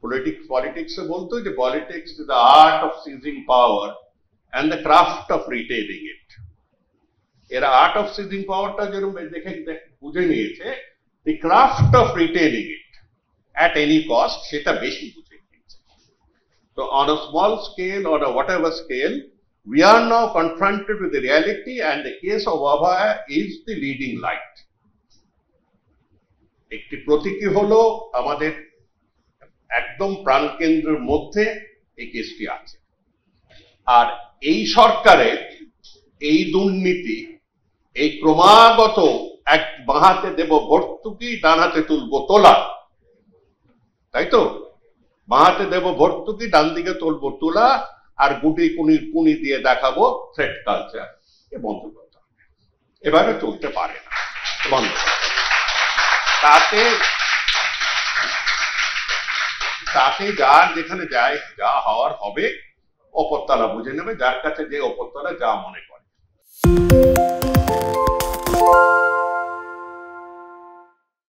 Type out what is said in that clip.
Politics বলতো যে politics is the art of seizing power and the craft of retaining it. এরা art of seizing পাওয়ারটা যেরকম দেখে বুঝে নিয়েছে, the craft of retaining it at any cost সেটা বেশি বুঝে নিয়েছে। So on a small scale or a whatever scale, we are now confronted with the reality, and the case of Abhaya is the leading light. একটি প্রতীকী হলো আমাদের একদম প্রাণকেন্দ্রের মধ্যে এই কেসটি আছে। আর এই সরকারের এই দুর্নীতি, এই ক্রমাগত এক বাঁহাতে দেব ভর্তুকি, ডান হাতে তুলবো তোলা, তাই তো? বাঁহাতে দেব ভর্তুকি, ডান দিকে তুলবো তোলা, আর গুটি কুনি দিয়ে দেখাবো থ্রেট কালচার, এ বন্ধ করতে হবে। এভাবে চলতে পারে না, বন্ধ। তাতে যার যেখানে যায়, যা হওয়ার হবে, অপরতলা বুঝে নেবে, যার কাছে যে অপরতলা যা মনে করে।